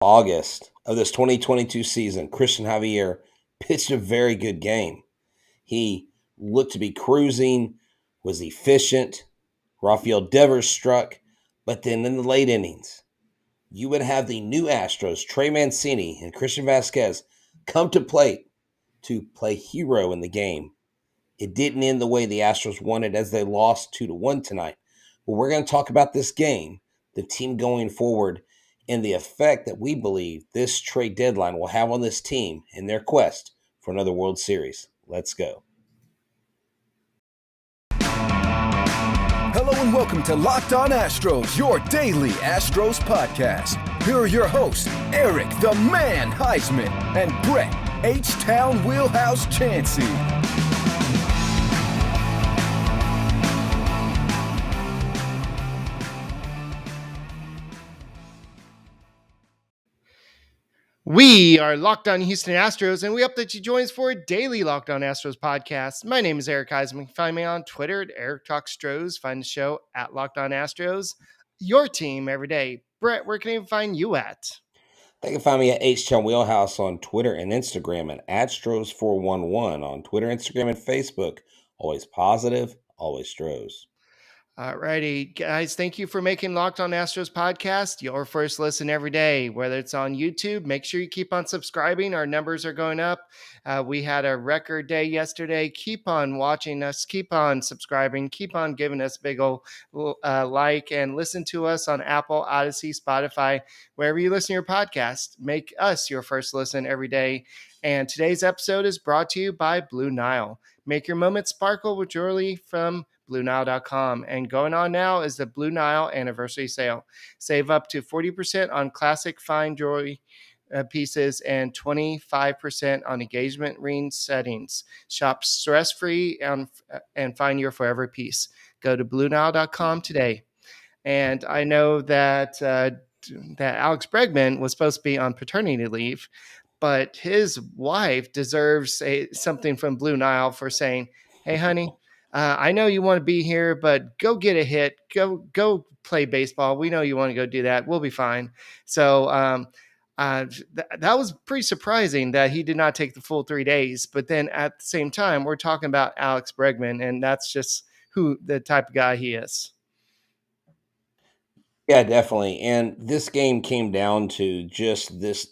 August of this 2022 season, Cristian Javier pitched a very good game. He looked to be cruising, was efficient. Rafael Devers struck, but then in the late innings, you would have the new Astros, Trey Mancini and Christian Vasquez, come to plate to play hero in the game. It didn't end the way the Astros wanted as they lost 2-1 tonight. But we're going to talk about this game, the team going forward, and the effect that we believe this trade deadline will have on this team in their quest for another World Series. Let's go. Hello and welcome to Locked On Astros, your daily Astros podcast. Here are your hosts, Eric the Man Huysman and Brett H-Town Wheelhouse Chancey. We are Locked On Houston Astros, and we hope that you join us for a daily Locked On Astros podcast. My name is Eric Huysman. You can find me on Twitter at Eric Talks Stros. Find the show at Locked On Astros. Your team every day. Brett, where can I find you at? They can find me at H-Town Wheelhouse on Twitter and Instagram and Astros411 on Twitter, Instagram, and Facebook. Always positive, always Stros. Alrighty, guys, thank you for making Locked On Astros podcast your first listen every day. Whether it's on YouTube, make sure you keep on subscribing. Our numbers are going up. We had a record day yesterday. Keep on watching us. Keep on subscribing. Keep on giving us a big old like and listen to us on Apple, Odyssey, Spotify, wherever you listen to your podcast. Make us your first listen every day. And today's episode is brought to you by Blue Nile. Make your moments sparkle with jewelry from BlueNile.com. And going on now is the Blue Nile anniversary sale. Save up to 40% on classic fine jewelry pieces and 25% on engagement ring settings. Shop stress-free and find your forever piece. Go to BlueNile.com today. And I know that Alex Bregman was supposed to be on paternity leave, but his wife deserves something from Blue Nile for saying, "Hey, honey, I know you want to be here, but go get a hit. Go play baseball. We know you want to go do that. We'll be fine." So that was pretty surprising that he did not take the full 3 days. But then at the same time, we're talking about Alex Bregman, and that's just the type of guy he is. Yeah, definitely. And this game came down to just this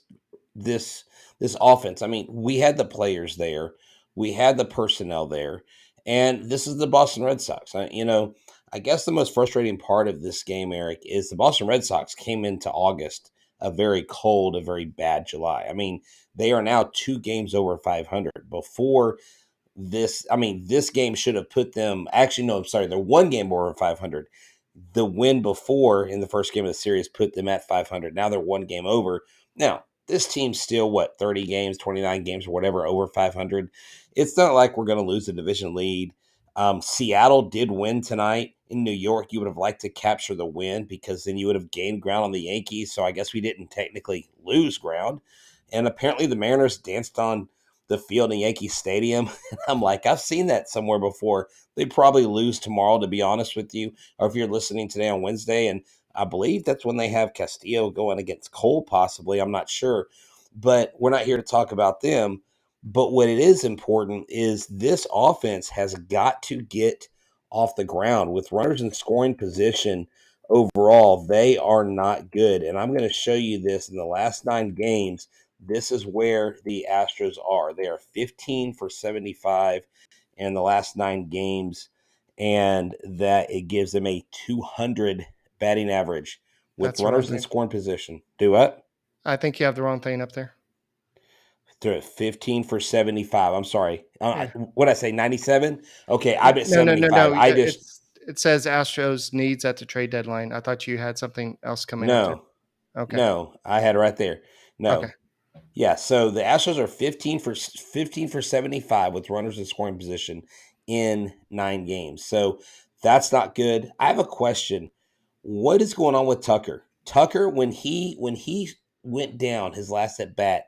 offense. I mean, we had the players there, we had the personnel there, and this is the Boston Red Sox. I guess the most frustrating part of this game, Eric, is the Boston Red Sox came into August a very cold, a very bad July. I mean, they are now 2 games over 500. Before this, this game should have put them. Actually, no, I'm sorry, they're 1 game over 500. The win before in the first game of the series put them at 500. Now they're 1 game over. Now, this team's still, 30 games, 29 games, or whatever, over 500. It's not like we're going to lose the division lead. Seattle did win tonight. In New York, you would have liked to capture the win because then you would have gained ground on the Yankees. So I guess we didn't technically lose ground. And apparently the Mariners danced on the field in Yankee Stadium. And I'm like, I've seen that somewhere before. They'd probably lose tomorrow, to be honest with you, or if you're listening today on Wednesday. And I believe that's when they have Castillo going against Cole, possibly. I'm not sure. But we're not here to talk about them. But what it is important is this offense has got to get off the ground. With runners in scoring position overall, they are not good. And I'm going to show you this in the last 9 games. This is where the Astros are. They are 15 for 75 in the last 9 games, and that it gives them a 200 batting average with runners in scoring position. Do what? I think you have the wrong thing up there. They're 15 for 75. I'm sorry. What did I say, 97? Okay, I bet 75. No. It says Astros needs at the trade deadline. I thought you had something else coming up. Okay. No, I had it right there. No. Okay. Yeah, so the Astros are 15 for 75 with runners in scoring position in 9 games. So that's not good. I have a question. What is going on with Tucker? Tucker, when he went down his last at bat,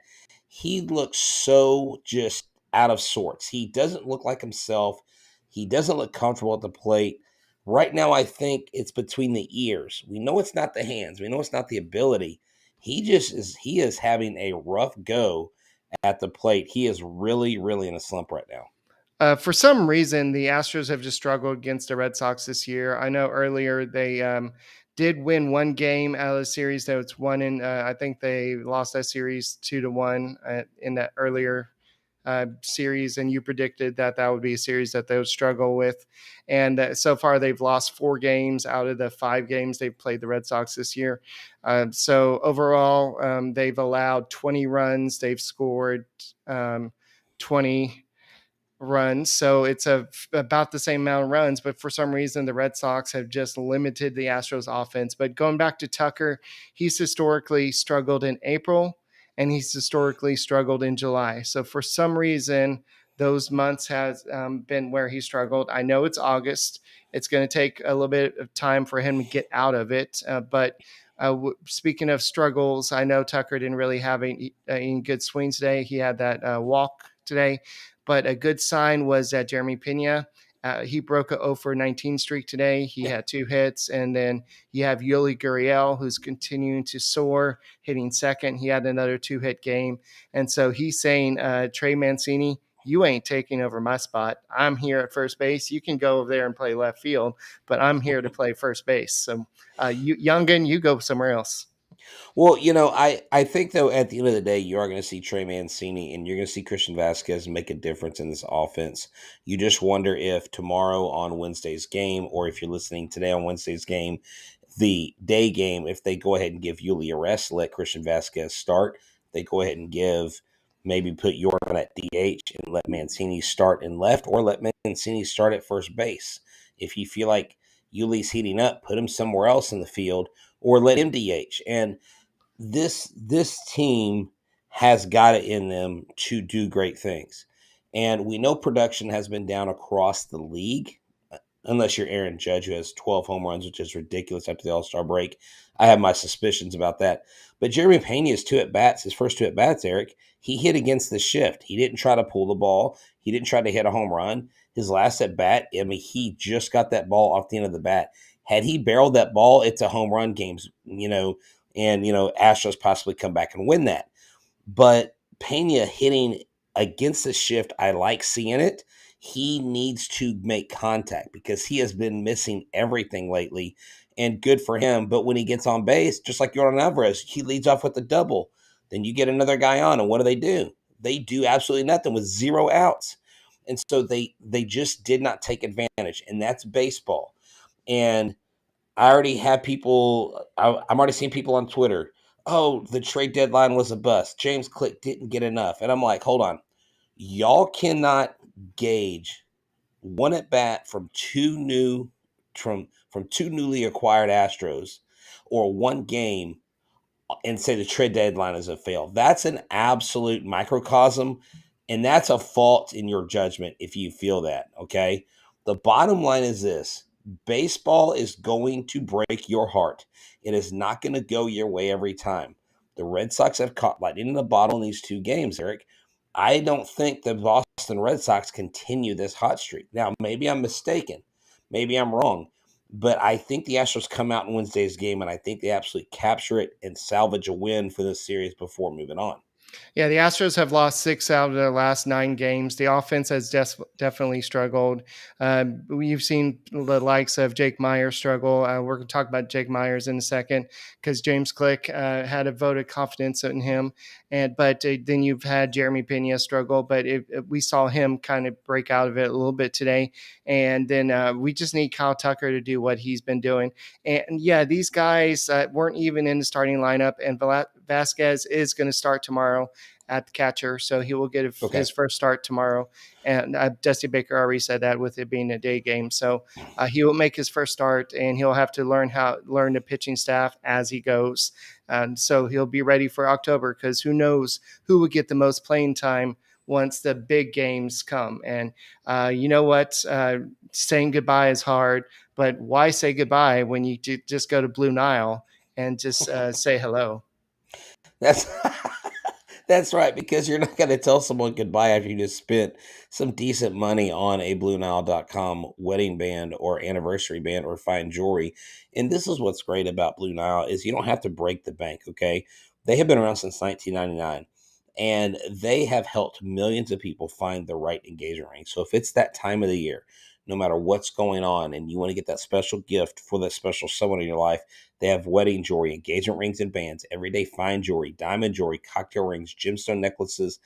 he looked so just out of sorts. He doesn't look like himself. He doesn't look comfortable at the plate. Right now, I think it's between the ears. We know it's not the hands. We know it's not the ability. he is having a rough go at the plate. He is really, really in a slump right now. For some reason, the Astros have just struggled against the Red Sox this year. I know earlier they did win one game out of the series. That was one in. I think they lost that series 2-1 in that earlier series, and you predicted that that would be a series that they would struggle with. And so far, they've lost 4 games out of the 5 games they've played the Red Sox this year. So overall, they've allowed 20 runs. They've scored 20 runs. So it's about the same amount of runs, but for some reason, the Red Sox have just limited the Astros offense. But going back to Tucker, he's historically struggled in April and he's historically struggled in July. So for some reason, those months has been where he struggled. I know it's August. It's going to take a little bit of time for him to get out of it. Speaking of struggles, I know Tucker didn't really have any good swings today. He had that walk today. But a good sign was that Jeremy Pena, he broke a 0-for-19 streak today. He had 2 hits. And then you have Yuli Gurriel, who's continuing to soar, hitting second. He had another 2-hit game. And so he's saying, Trey Mancini, you ain't taking over my spot. I'm here at first base. You can go over there and play left field, but I'm here to play first base. So, Youngin, you go somewhere else. Well, I think, though, at the end of the day, you are going to see Trey Mancini and you're going to see Christian Vasquez make a difference in this offense. You just wonder if tomorrow on Wednesday's game, or if you're listening today on Wednesday's game, the day game, if they go ahead and give Yuli a rest, let Christian Vasquez start, they go ahead and maybe put Jordan at DH and let Mancini start in left, or let Mancini start at first base. If you feel like Yuli's heating up, put him somewhere else in the field, or let him DH. And this team has got it in them to do great things. And we know production has been down across the league, unless you're Aaron Judge, who has 12 home runs, which is ridiculous after the All-Star break. I have my suspicions about that. But Jeremy Pena's his first 2 at-bats, Eric, he hit against the shift. He didn't try to pull the ball. He didn't try to hit a home run. His last at-bat, he just got that ball off the end of the bat. Had he barreled that ball, it's a home run games, and, Astros possibly come back and win that. But Pena hitting against the shift, I like seeing it. He needs to make contact because he has been missing everything lately, and good for him. But when he gets on base, just like Yordan Alvarez, he leads off with a double. Then you get another guy on, and what do? They do absolutely nothing with 0 outs. And so they just did not take advantage, and that's baseball. And I already have people, I'm already seeing people on Twitter, oh, the trade deadline was a bust. James Click didn't get enough. And I'm like, hold on. Y'all cannot gauge one at bat from two newly acquired Astros, or one game, and say the trade deadline is a fail. That's an absolute microcosm, and that's a fault in your judgment if you feel that, okay? The bottom line is this. Baseball is going to break your heart. It is not going to go your way every time. The Red Sox have caught lightning in the bottle in these 2 games, Eric. I don't think the Boston Red Sox continue this hot streak. Now, maybe I'm mistaken. Maybe I'm wrong. But I think the Astros come out in Wednesday's game, and I think they absolutely capture it and salvage a win for this series before moving on. Yeah, the Astros have lost 6 out of their last 9 games. The offense has definitely struggled. We've seen the likes of Jake Myers struggle. We're going to talk about Jake Myers in a second because James Click had a vote of confidence in him. But then you've had Jeremy Pena struggle, but we saw him kind of break out of it a little bit today. And then we just need Kyle Tucker to do what he's been doing. And yeah, these guys weren't even in the starting lineup, and Vasquez is going to start tomorrow at the catcher, so he will get his first start tomorrow. And Dusty Baker already said that with it being a day game, so he will make his first start, and he'll have to learn the pitching staff as he goes. And so he'll be ready for October, because who knows who will get the most playing time once the big games come. And you know what? Saying goodbye is hard, but why say goodbye when you just go to Blue Nile and just say hello? That's right, because you're not going to tell someone goodbye after you just spent some decent money on a BlueNile.com wedding band or anniversary band or fine jewelry. And this is what's great about Blue Nile is you don't have to break the bank, okay? They have been around since 1999, and they have helped millions of people find the right engagement ring. So if it's that time of the year, no matter what's going on, and you want to get that special gift for that special someone in your life, they have wedding jewelry, engagement rings and bands, everyday fine jewelry, diamond jewelry, cocktail rings, gemstone necklaces,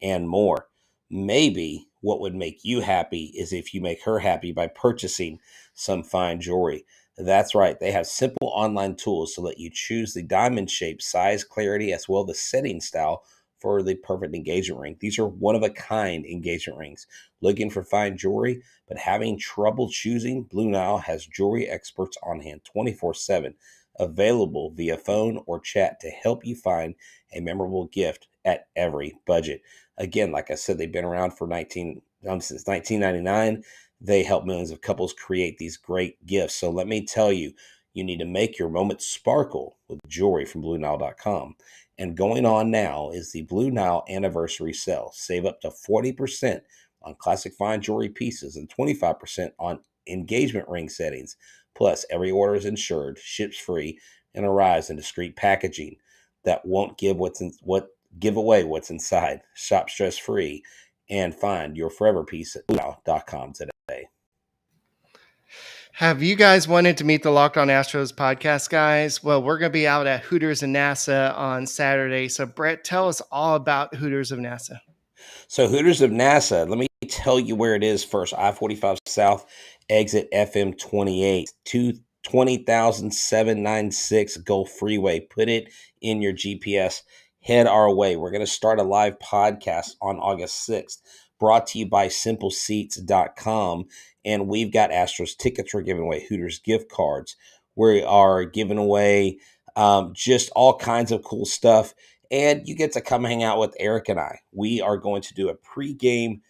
and more. Maybe what would make you happy is if you make her happy by purchasing some fine jewelry. That's right. They have simple online tools to let you choose the diamond shape, size, clarity, as well as the setting style for the perfect engagement ring. These are one of a kind engagement rings. Looking for fine jewelry, but having trouble choosing? Blue Nile has jewelry experts on hand 24/7, available via phone or chat to help you find a memorable gift at every budget. Again, like I said, they've been around for since 1999. They help millions of couples create these great gifts. So let me tell you, you need to make your moment sparkle with jewelry from BlueNile.com. And going on now is the Blue Nile anniversary sale. Save up to 40% on classic fine jewelry pieces and 25% on engagement ring settings. Plus, every order is insured, ships free, and arrives in discreet packaging that won't give away what's inside. Shop stress free and find your forever piece at BlueNile.com today. Have you guys wanted to meet the Locked On Astros podcast, guys? Well, we're going to be out at Hooters and NASA on Saturday. So, Brett, tell us all about Hooters of NASA. So Hooters of NASA, let me tell you where it is first. I-45 South, exit FM 28, 20,796 Gulf Freeway. Put it in your GPS. Head our way. We're going to start a live podcast on August 6th, brought to you by SimpleSeats.com. And we've got Astros tickets. We're giving away Hooters gift cards. We are giving away just all kinds of cool stuff. And you get to come hang out with Eric and I. We are going to do a pregame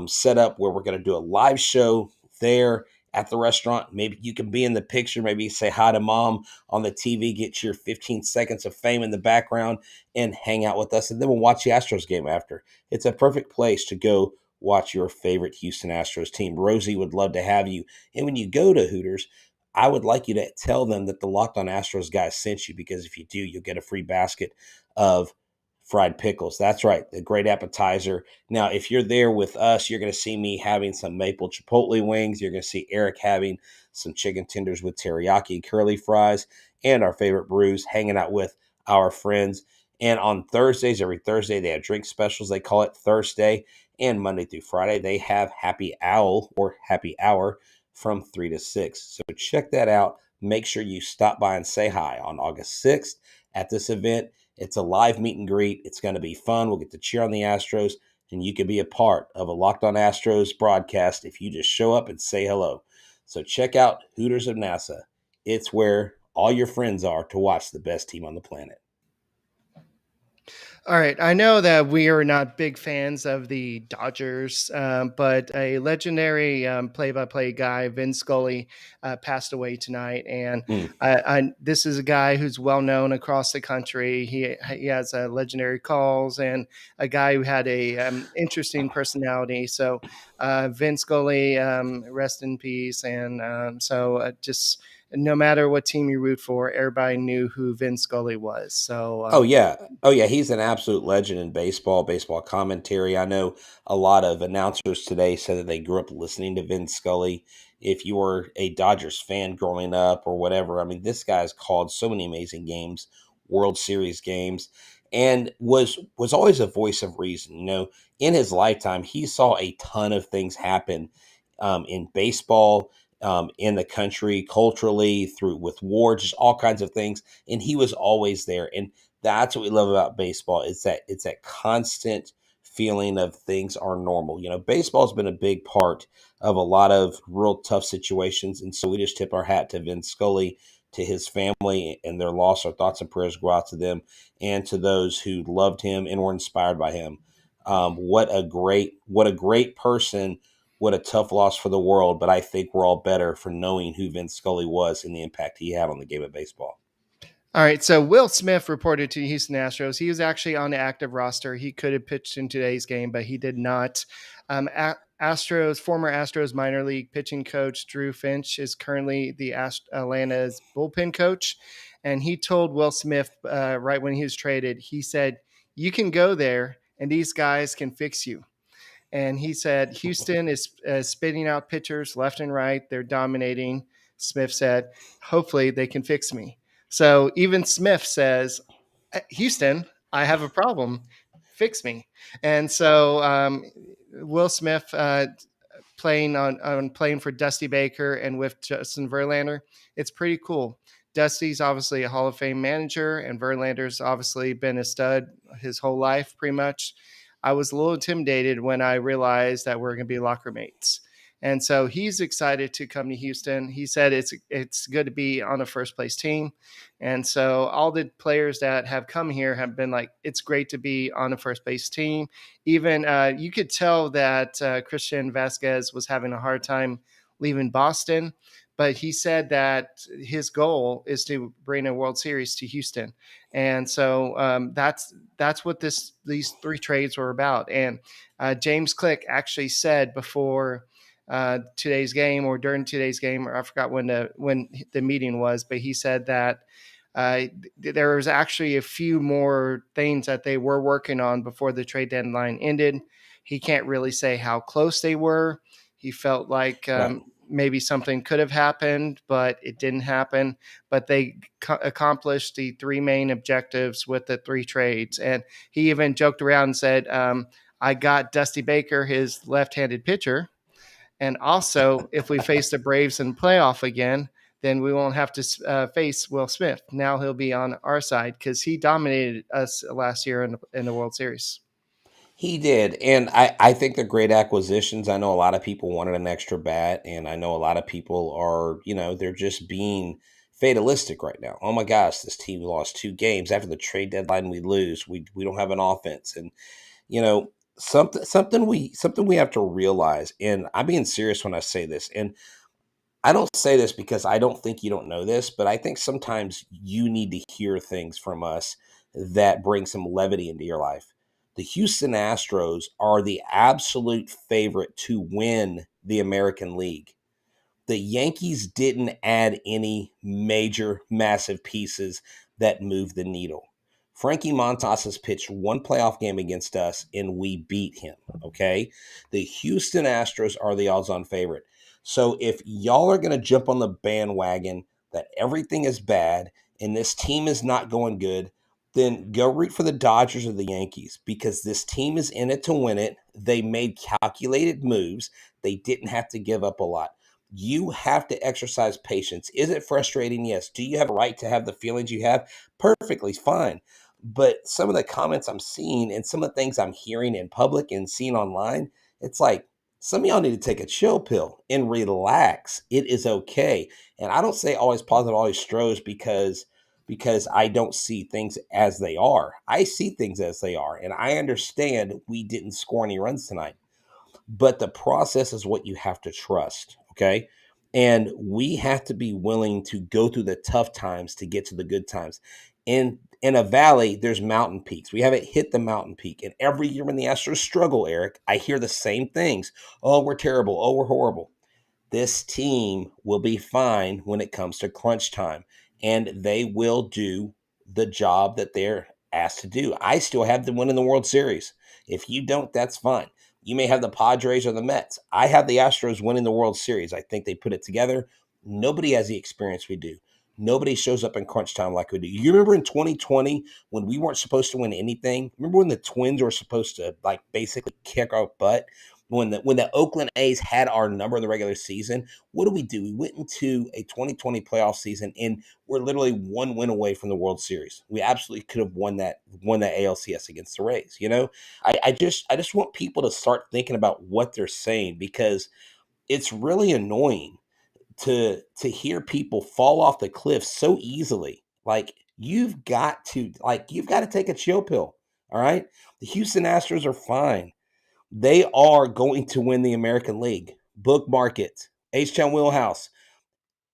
setup where we're going to do a live show there at the restaurant. Maybe you can be in the picture, maybe say hi to mom on the TV, get your 15 seconds of fame in the background, and hang out with us. And then we'll watch the Astros game after. It's a perfect place to go watch your favorite Houston Astros team. Rosie would love to have you. And when you go to Hooters, I would like you to tell them that the Locked On Astros guys sent you, because if you do, you'll get a free basket of fried pickles. That's right, a great appetizer. Now, if you're there with us, you're going to see me having some maple chipotle wings. You're going to see Eric having some chicken tenders with teriyaki curly fries and our favorite brews, hanging out with our friends. And on Thursdays, every Thursday, they have drink specials. They call it Thursday. And Monday through Friday, they have happy owl or happy hour from 3 to 6. So check that out. Make sure you stop by and say hi on August 6th at this event. It's a live meet and greet. It's going to be fun. We'll get to cheer on the Astros, and you can be a part of a Locked On Astros broadcast if you just show up and say hello. So check out Hooters of NASA. It's where all your friends are to watch the best team on the planet. All right. I know that we are not big fans of the Dodgers, but a legendary play-by-play guy, Vin Scully, passed away tonight. And this is a guy who's well known across the country. He has legendary calls and a guy who had a interesting personality. So Vin Scully, rest in peace. And just no matter what team you root for, everybody knew who Vin Scully was. So, oh yeah, he's an absolute legend in baseball commentary. I know a lot of announcers today said that they grew up listening to Vin Scully. If you were a Dodgers fan growing up or whatever, I mean, this guy's called so many amazing games, World Series games, and was always a voice of reason. You know, in his lifetime, he saw a ton of things happen in baseball. In the country, culturally, through with war, just all kinds of things. And he was always there. And that's what we love about baseball. It's that constant feeling of things are normal. You know, baseball has been a big part of a lot of real tough situations. And so we just tip our hat to Vin Scully, to his family and their loss. Our thoughts and prayers go out to them and to those who loved him and were inspired by him. What a great person. What a tough loss for the world, but I think we're all better for knowing who Vin Scully was and the impact he had on the game of baseball. all right. So Will Smith reported to Houston Astros. He was actually on the active roster. He could have pitched in today's game, but he did not. Former Astros minor league pitching coach Drew Finch is currently the Atlanta's bullpen coach. And he told Will Smith right when he was traded, he said, "You can go there and these guys can fix you." And he said, "Houston is spitting out pitchers left and right. They're dominating." Smith said, "Hopefully they can fix me." So even Smith says, "Houston, I have a problem. Fix me." And so Will Smith playing for Dusty Baker and with Justin Verlander, it's pretty cool. Dusty's obviously a Hall of Fame manager, and Verlander's obviously been a stud his whole life, pretty much. I was a little intimidated when I realized that we're going to be locker mates. And so he's excited to come to Houston. He said it's good to be on a first place team. And so all the players that have come here have been like, it's great to be on a first base team. Even you could tell that Christian Vasquez was having a hard time leaving Boston, but he said that his goal is to bring a World Series to Houston. And so that's what these three trades were about. And James Click actually said before today's game or during today's game, or I forgot when the meeting was, but he said that there was actually a few more things that they were working on before the trade deadline ended. He can't really say how close they were. He felt like Right. maybe something could have happened, but it didn't happen. But they accomplished the three main objectives with the three trades. And he even joked around and said, I got Dusty Baker, his left-handed pitcher. And also, if we face the Braves in playoff again, then we won't have to face Will Smith. Now he'll be on our side because he dominated us last year in the World Series. He did. And I think they're great acquisitions. I know a lot of people wanted an extra bat, and I know a lot of people are, they're just being fatalistic right now. Oh my gosh, this team lost 2 games. After the trade deadline, we lose. We don't have an offense. And, something we have to realize, and I'm being serious when I say this, and I don't say this because I don't think you don't know this, but I think sometimes you need to hear things from us that bring some levity into your life. The Houston Astros are the absolute favorite to win the American League. The Yankees didn't add any major, massive pieces that move the needle. Frankie Montas has pitched one playoff game against us, and we beat him, okay? The Houston Astros are the odds-on favorite. So if y'all are going to jump on the bandwagon that everything is bad and this team is not going good, then go root for the Dodgers or the Yankees because this team is in it to win it. They made calculated moves. They didn't have to give up a lot. You have to exercise patience. Is it frustrating? Yes. Do you have a right to have the feelings you have? Perfectly fine. But some of the comments I'm seeing and some of the things I'm hearing in public and seeing online, it's like some of y'all need to take a chill pill and relax. It is okay. And I don't say always positive, always Astros because I don't see things as they are. I see things as they are. And I understand we didn't score any runs tonight. But the process is what you have to trust, okay? And we have to be willing to go through the tough times to get to the good times. In a valley, there's mountain peaks. We haven't hit the mountain peak. And every year when the Astros struggle, Eric, I hear the same things. Oh, we're terrible. Oh, we're horrible. This team will be fine when it comes to crunch time. And they will do the job that they're asked to do. I still have them winning the World Series. If you don't, that's fine. You may have the Padres or the Mets. I have the Astros winning the World Series. I think they put it together. Nobody has the experience we do. Nobody shows up in crunch time like we do. You remember in 2020 when we weren't supposed to win anything? Remember when the Twins were supposed to basically kick our butt? When the Oakland A's had our number in the regular season, what do? We went into a 2020 playoff season and we're literally one win away from the World Series. We absolutely could have won that ALCS against the Rays. I just want people to start thinking about what they're saying because it's really annoying to hear people fall off the cliff so easily. You've got to take a chill pill. All right. The Houston Astros are fine. They are going to win the American League. Bookmark it. H-Town Wheelhouse,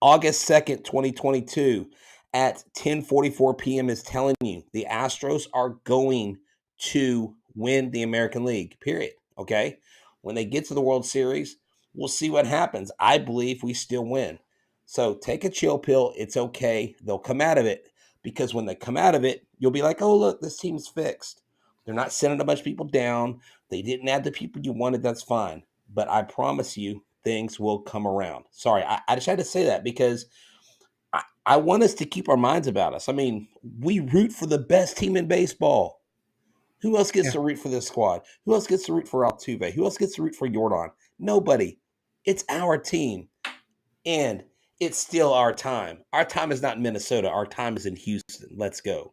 August 2nd, 2022 at 10:44 p.m. is telling you the Astros are going to win the American League, period. Okay? When they get to the World Series, we'll see what happens. I believe we still win. So take a chill pill. It's okay. They'll come out of it, because when they come out of it, you'll be like, oh, look, this team's fixed. They're not sending a bunch of people down. They didn't add the people you wanted. That's fine. But I promise you, things will come around. Sorry, I just had to say that because I want us to keep our minds about us. I mean, we root for the best team in baseball. Who else gets Yeah. to root for this squad? Who else gets to root for Altuve? Who else gets to root for Jordan? Nobody. It's our team. And it's still our time. Our time is not in Minnesota. Our time is in Houston. Let's go.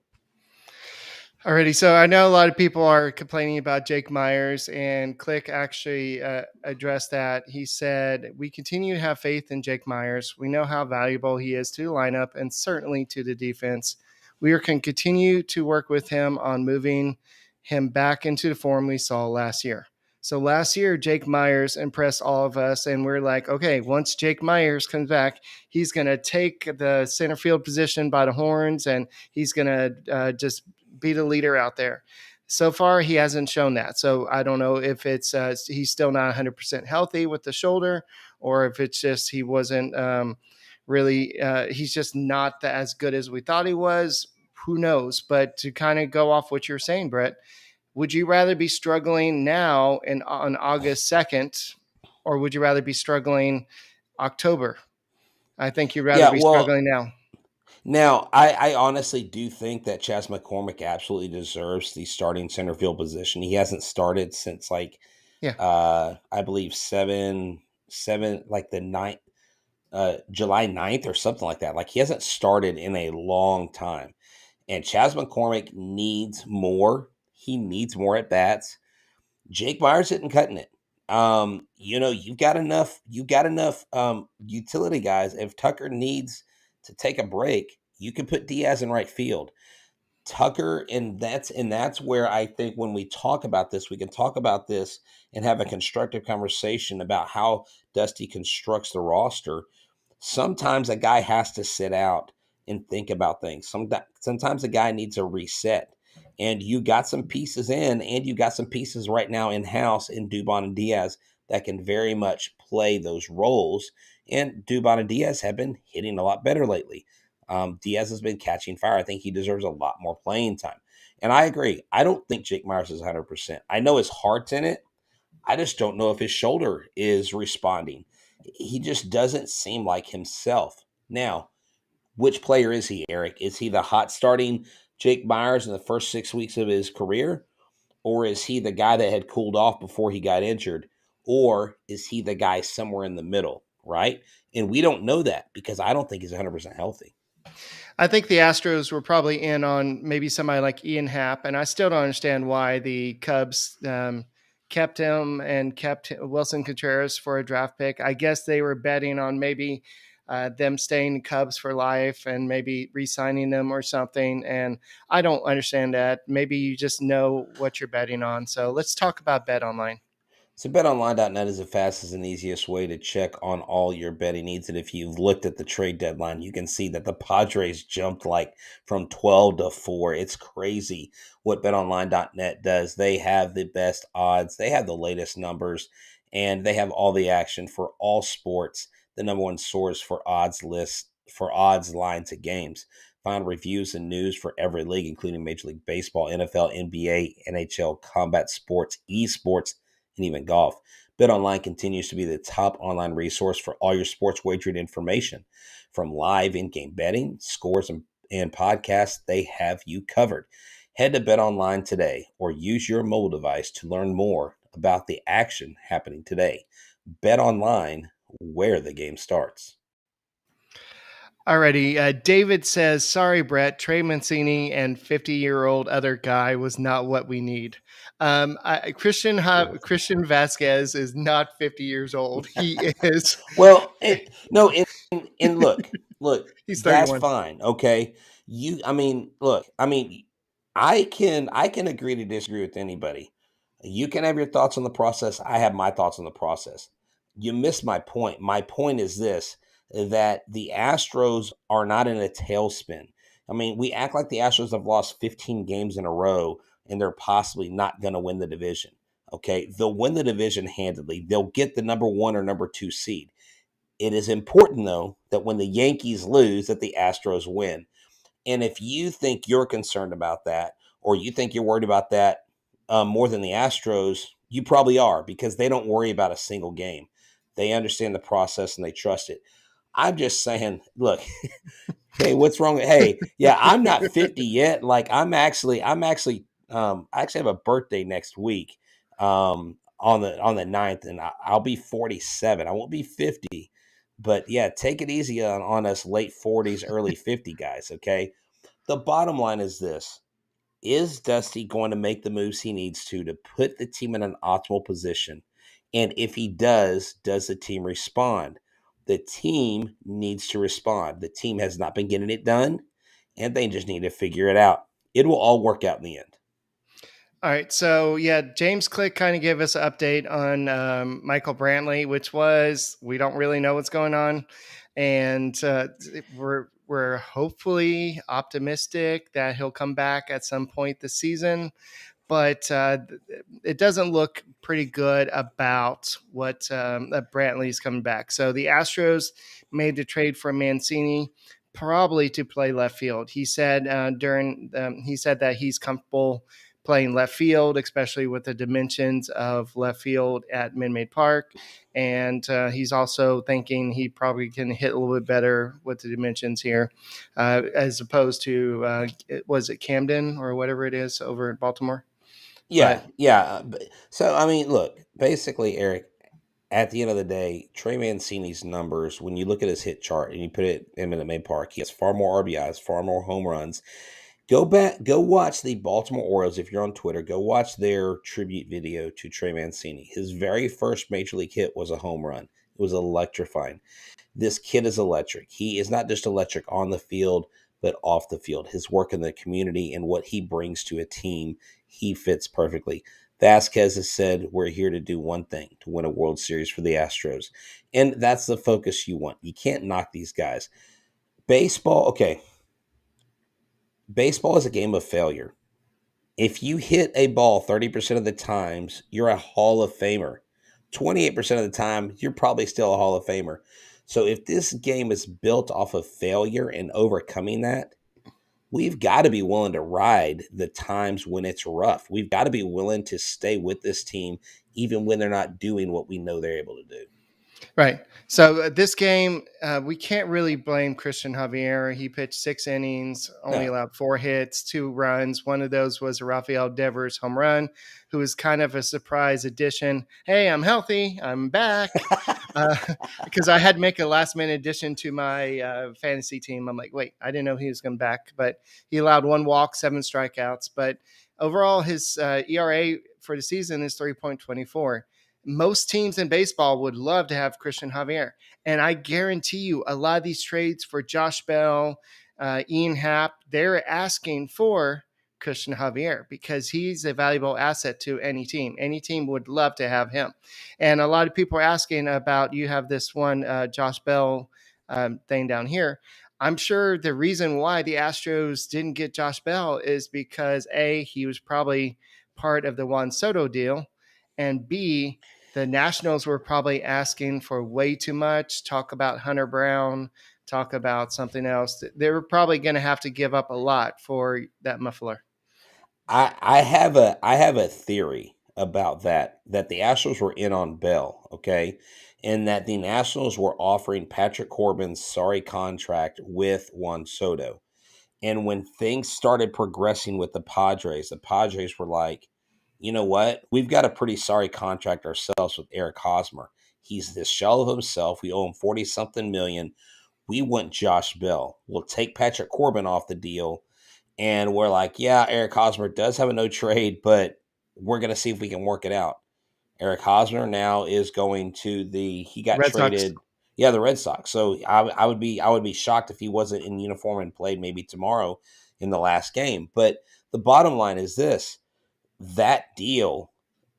Alrighty, so I know a lot of people are complaining about Jake Myers, and Click actually addressed that. He said, "We continue to have faith in Jake Myers. We know how valuable he is to the lineup and certainly to the defense. We can continue to work with him on moving him back into the form we saw last year." So last year, Jake Myers impressed all of us, and we're like, okay, once Jake Myers comes back, he's going to take the center field position by the horns, and he's going to just be the leader out there. So far, he hasn't shown that. So I don't know if it's he's still not 100% healthy with the shoulder, or if it's just he wasn't really he's just not as good as we thought he was. Who knows? But to kind of go off what you're saying, Brett, would you rather be struggling now on August 2nd, or would you rather be struggling October? I think you'd rather Yeah, be well, struggling now. now I honestly do think that Chas McCormick absolutely deserves the starting center field position. He hasn't started since like Yeah. I believe seven like the ninth July 9th or something like that. Like he hasn't started in a long time. And Chas McCormick needs more. He needs more at bats. Jake Myers isn't cutting it. You've got enough utility guys. If Tucker needs to take a break, you can put Diaz in right field. Tucker, and that's where I think when we talk about this, we can talk about this and have a constructive conversation about how Dusty constructs the roster. Sometimes a guy has to sit out and think about things. Sometimes a guy needs a reset. And you got some pieces in, and you got some pieces right now in house in Dubon and Diaz that can very much play those roles. And Dubon and Diaz have been hitting a lot better lately. Diaz has been catching fire. I think he deserves a lot more playing time. And I agree. I don't think Jake Myers is 100%. I know his heart's in it. I just don't know if his shoulder is responding. He just doesn't seem like himself. Now, which player is he, Eric? Is he the hot starting Jake Myers in the first 6 weeks of his career? Or is he the guy that had cooled off before he got injured? Or is he the guy somewhere in the middle, right? And we don't know that because I don't think he's 100% healthy. I think the Astros were probably in on maybe somebody like Ian Happ, and I still don't understand why the Cubs kept him and kept Wilson Contreras for a draft pick. I guess they were betting on maybe them staying Cubs for life and maybe re-signing them or something. And I don't understand that. Maybe you just know what you're betting on. So let's talk about Bet Online. So betonline.net is the fastest and easiest way to check on all your betting needs. And if you've looked at the trade deadline, you can see that the Padres jumped like from 12 to 4. It's crazy what betonline.net does. They have the best odds, they have the latest numbers, and they have all the action for all sports. The number one source for odds lists, for odds, lines, and games. Find reviews and news for every league, including Major League Baseball, NFL, NBA, NHL, combat sports, esports, and even golf. BetOnline continues to be the top online resource for all your sports wagering information. From live in-game betting, scores, and podcasts, they have you covered. Head to BetOnline today or use your mobile device to learn more about the action happening today. BetOnline, where the game starts. Alrighty. David says, sorry, Brett, Trey Mancini and 50-year-old other guy was not what we need. Christian Vasquez is not 50 years old. He is. Well, and look, He's that's 31. fine. Okay. I can agree to disagree with anybody. You can have your thoughts on the process. I have my thoughts on the process. You missed my point. My point is this, that the Astros are not in a tailspin. I mean, we act like the Astros have lost 15 games in a row and they're possibly not going to win the division. Okay, they'll win the division handedly. They'll get the number 1 or number 2 seed. It is important, though, that when the Yankees lose, that the Astros win. And if you think you're concerned about that, or you think you're worried about that more than the Astros, you probably are, because they don't worry about a single game. They understand the process and they trust it. I'm just saying, look, hey, what's wrong? Hey, yeah, I'm not 50 yet. Like I actually have a birthday next week, on the 9th, and I'll be 47. I won't be 50, but yeah, take it easy on us late 40s, early 50 guys. Okay. The bottom line is this: is Dusty going to make the moves he needs to put the team in an optimal position? And if he does the team respond? The team needs to respond. The team has not been getting it done, and they just need to figure it out. It will all work out in the end. All right. So, yeah, James Click kind of gave us an update on Michael Brantley, which was we don't really know what's going on. And we're hopefully optimistic that he'll come back at some point this season. But it doesn't look pretty good about what that Brantley's coming back. So the Astros made the trade for Mancini, probably to play left field. He said he said that he's comfortable playing left field, especially with the dimensions of left field at Minute Park. And he's also thinking he probably can hit a little bit better with the dimensions here, as opposed to, was it Camden or whatever it is over in Baltimore? Yeah, But yeah. So, I mean, look, basically, Eric, at the end of the day, Trey Mancini's numbers, when you look at his hit chart and you put it in Minute Maid Park, he has far more RBIs, far more home runs. Go watch the Baltimore Orioles. If you're on Twitter, go watch their tribute video to Trey Mancini. His very first major league hit was a home run. It was electrifying. This kid is electric. He is not just electric on the field, but off the field. His work in the community and what he brings to a team, he fits perfectly. Vasquez has said, we're here to do one thing, to win a World Series for the Astros. And that's the focus you want. You can't knock these guys. Baseball, okay. Baseball is a game of failure. If you hit a ball 30% of the times, you're a Hall of Famer. 28% of the time, you're probably still a Hall of Famer. So if this game is built off of failure and overcoming that, we've got to be willing to ride the times when it's rough. We've got to be willing to stay with this team even when they're not doing what we know they're able to do. right. So this game, we can't really blame Cristian Javier. He pitched 6 innings, only No. allowed 4 hits, 2 runs. One of those was a Rafael Devers home run, who was kind of a surprise addition. Hey, I'm healthy. I'm back. Because I had to make a last minute addition to my fantasy team. I'm like, wait, I didn't know he was going back, but he allowed 1 walk, 7 strikeouts. But overall, his ERA for the season is 3.24. Most teams in baseball would love to have Cristian Javier. And I guarantee you, a lot of these trades for Josh Bell, Ian Happ, they're asking for Cristian Javier because he's a valuable asset to any team. Any team would love to have him. And a lot of people are asking about, you have this one Josh Bell thing down here. I'm sure the reason why the Astros didn't get Josh Bell is because A, he was probably part of the Juan Soto deal, and B, the Nationals were probably asking for way too much. Talk about Hunter Brown, talk about something else. They were probably going to have to give up a lot for that muffler. I have a theory about that the Astros were in on Bell, okay, and that the Nationals were offering Patrick Corbin's sorry contract with Juan Soto. And when things started progressing with the Padres were like, you know what? We've got a pretty sorry contract ourselves with Eric Hosmer. He's this shell of himself. We owe him 40 something million. We want Josh Bell. We'll take Patrick Corbin off the deal. And we're like, yeah, Eric Hosmer does have a no trade, but we're going to see if we can work it out. Eric Hosmer now is going to he got Red Sox. traded. Yeah, the Red Sox. So I would be shocked if he wasn't in uniform and played maybe tomorrow in the last game. But the bottom line is this: that deal,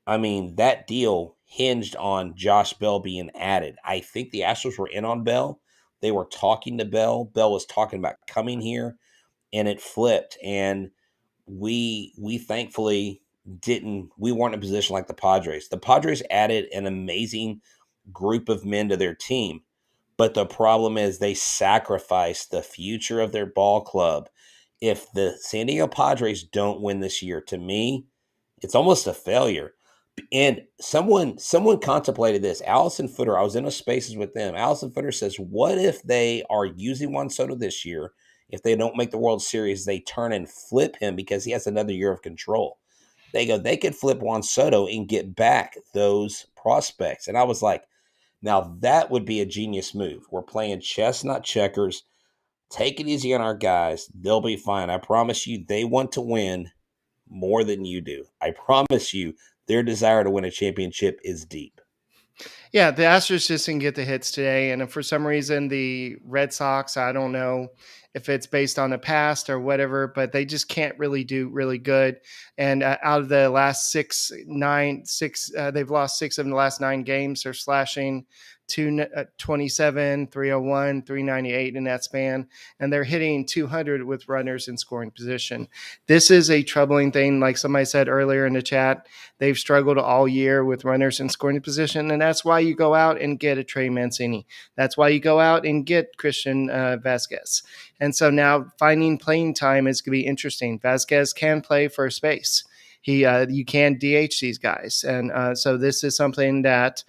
that deal hinged on Josh Bell being added. I think the Astros were in on Bell. They were talking to Bell. Bell was talking about coming here, and it flipped. And we thankfully we weren't in a position like the Padres. The Padres added an amazing group of men to their team, but the problem is they sacrificed the future of their ball club. If the San Diego Padres don't win this year, to me, it's almost a failure. And someone contemplated this. Allison Footer, I was in a spaces with them. Allison Footer says, what if they are using Juan Soto this year? If they don't make the World Series, they turn and flip him because he has another year of control. They go, they could flip Juan Soto and get back those prospects. And I was like, now that would be a genius move. We're playing chess, not checkers. Take it easy on our guys. They'll be fine. I promise you, they want to win more than you do. I promise you, their desire to win a championship is deep. Yeah, the Astros just didn't get the hits today. And if for some reason the Red Sox, I don't know if it's based on the past or whatever, but they just can't really do really good. And out of the last they've lost 6 of the last 9 games. They're slashing 227, 301, 398 in that span. And they're hitting 200 with runners in scoring position. This is a troubling thing. Like somebody said earlier in the chat, they've struggled all year with runners in scoring position, and that's why you go out and get a Trey Mancini. That's why you go out and get Christian Vasquez. And so now finding playing time is going to be interesting. Vasquez can play first base. You can DH these guys, and so this is something that.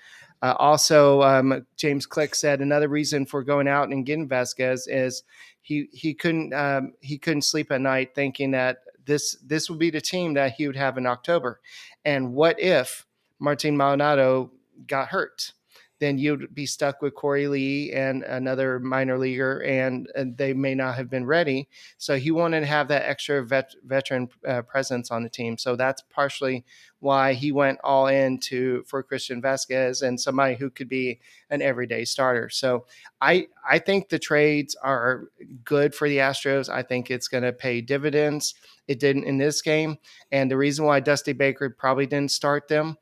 James Click said another reason for going out and getting Vasquez is he couldn't sleep at night thinking that this would be the team that he would have in October. And what if Martin Maldonado got hurt? Then you'd be stuck with Corey Lee and another minor leaguer, and they may not have been ready. So he wanted to have that extra veteran presence on the team. So that's partially why he went all in for Christian Vasquez and somebody who could be an everyday starter. So I think the trades are good for the Astros. I think it's going to pay dividends. It didn't in this game. And the reason why Dusty Baker probably didn't start them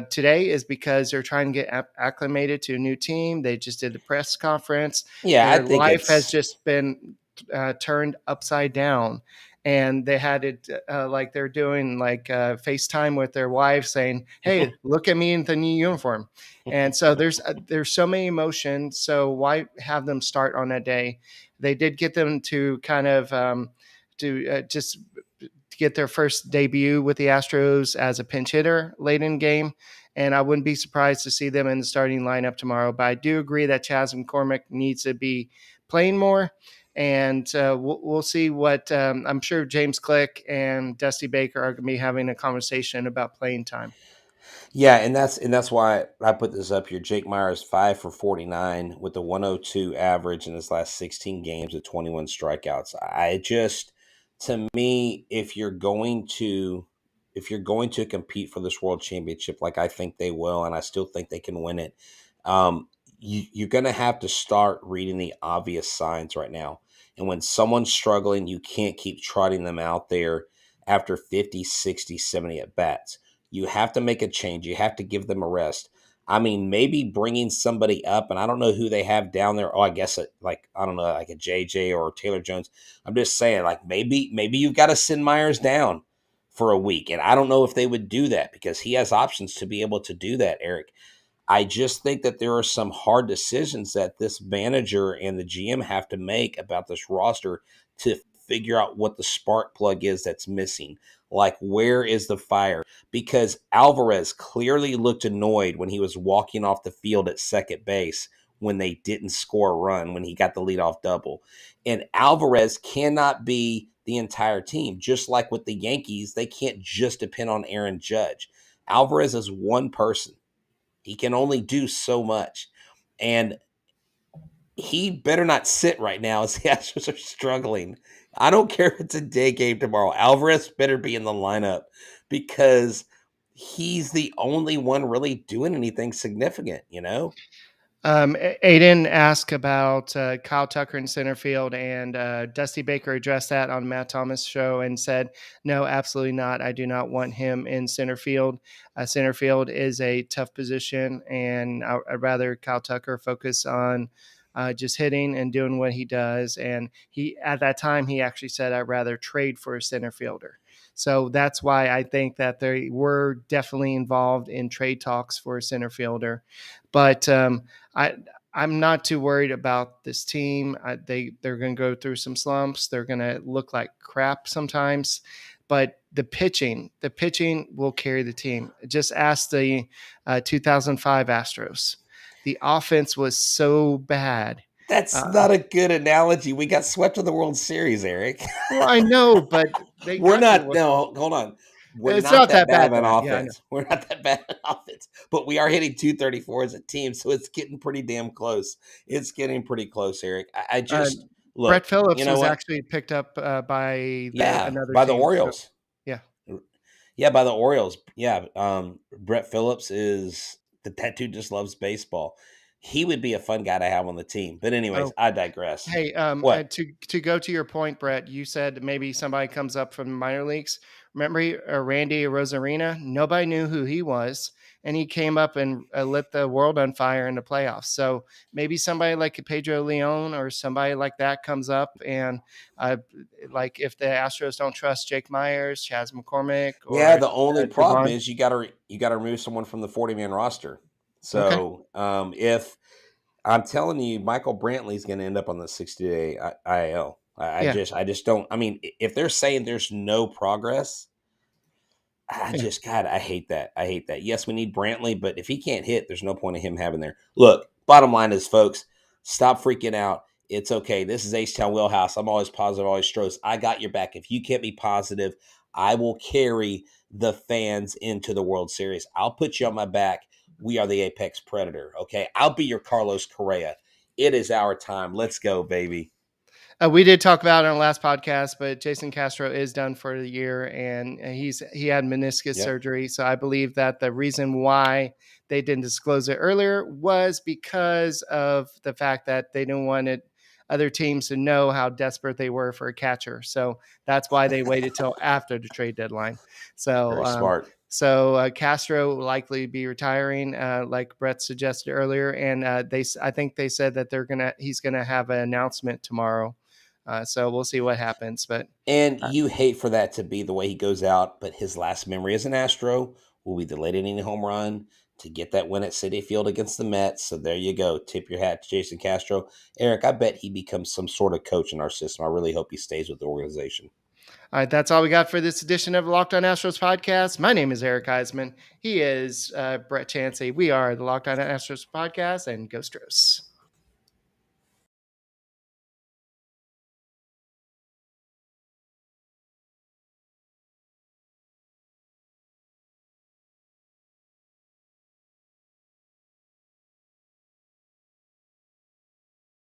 today is because they're trying to get acclimated to a new team. They just did the press conference. Yeah, Their life has just been turned upside down. And they had it like they're doing like FaceTime with their wives saying, hey, look at me in the new uniform. And so there's so many emotions. So why have them start on that day? They did get them to kind of just get their first debut with the Astros as a pinch hitter late in the game. And I wouldn't be surprised to see them in the starting lineup tomorrow. But I do agree that Chas McCormick needs to be playing more. And we'll see what I'm sure James Click and Dusty Baker are going to be having a conversation about playing time. Yeah, and that's why I put this up here. Jake Myers 5 for 49 with a 102 average in his last 16 games with 21 strikeouts. To me, if you're going to compete for this world championship, like I think they will, and I still think they can win it, you're going to have to start reading the obvious signs right now. And when someone's struggling, you can't keep trotting them out there after 50, 60, 70 at bats. You have to make a change. You have to give them a rest. I mean, maybe bringing somebody up, and I don't know who they have down there. Oh, I guess I don't know, like a JJ or Taylor Jones. I'm just saying, like maybe you've got to send Myers down for a week, and I don't know if they would do that because he has options to be able to do that, Eric. I just think that there are some hard decisions that this manager and the GM have to make about this roster to figure out what the spark plug is that's missing. Like, where is the fire? Because Alvarez clearly looked annoyed when he was walking off the field at second base when they didn't score a run, when he got the leadoff double. And Alvarez cannot be the entire team. Just like with the Yankees, they can't just depend on Aaron Judge. Alvarez is one person. He can only do so much. And he better not sit right now as the Astros are struggling. I don't care if it's a day game tomorrow. Alvarez better be in the lineup because he's the only one really doing anything significant, you know? Aiden asked about Kyle Tucker in center field, and Dusty Baker addressed that on Matt Thomas' show and said, no, absolutely not. I do not want him in center field. Center field is a tough position, and I'd rather Kyle Tucker focus on just hitting and doing what he does. And at that time, he actually said, I'd rather trade for a center fielder. So that's why I think that they were definitely involved in trade talks for a center fielder. But I I'm not too worried about this team. They're going to go through some slumps. They're going to look like crap sometimes, but the pitching will carry the team. Just ask the 2005 Astros. The offense was so bad. That's Uh, not a good analogy. We got swept in the World Series, Eric. well, I know, but they We're got to the not. World Series. No, hold on. We're It's not not that that bad bad, of an bad. Yeah, I know. offense. We're not that bad of an offense, but we are hitting 234 as a team, so it's getting pretty damn close. It's getting pretty close, Eric. I Uh, just Brett look. You Phillips know was what? actually picked up by Yeah, another by the team. So Orioles. yeah, Yeah, by the Orioles. Yeah, Brett Phillips is that dude just loves baseball. He would be a fun guy to have on the team. But anyways, oh, I digress. hey, What? to go to your point, Brett, you said maybe somebody comes up from the minor leagues. Remember Randy Rosarina? Nobody knew who he was, and he came up and lit the world on fire in the playoffs. So maybe somebody like Pedro Leon or somebody like that comes up, and like if the Astros don't trust Jake Myers, Chas McCormick, Yeah, or the only problem Devon. is you got to remove someone from the 40-man roster. Okay, So if I'm telling you, Michael Brantley's going to end up on the 60-day IL. yeah, I just don't. I mean, if they're saying there's no progress, yeah. God, I hate that. I hate that. Yes, we need Brantley, but if he can't hit, there's no point in him having there. Look, bottom line is, folks, stop freaking out. It's okay. This is H-Town Wheelhouse. I'm always positive, always Stros. I got your back. If you can't be positive, I will carry the fans into the World Series. I'll put you on my back. We are the Apex Predator, okay? I'll be your Carlos Correa. It is our time. Let's go, baby. We did talk about it on the last podcast, but Jason Castro is done for the year, and he had meniscus Yep. surgery. So I believe that the reason why they didn't disclose it earlier was because of the fact that they didn't want other teams to know how desperate they were for a catcher. So that's why they waited till after the trade deadline. So Very smart. Castro will likely be retiring, like Brett suggested earlier, and I think they said that he's gonna have an announcement tomorrow. So we'll see what happens. But And uh, you hate for that to be the way he goes out, but his last memory as an Astro will be the late inning home run to get that win at Citi Field against the Mets. So there you go. Tip your hat to Jason Castro. Eric, I bet he becomes some sort of coach in our system. I really hope he stays with the organization. all right, that's all we got for this edition of Locked On Astros podcast. My name is Eric Huysman. He is Brett Chancey. We are the Locked On Astros podcast, and Go Astros.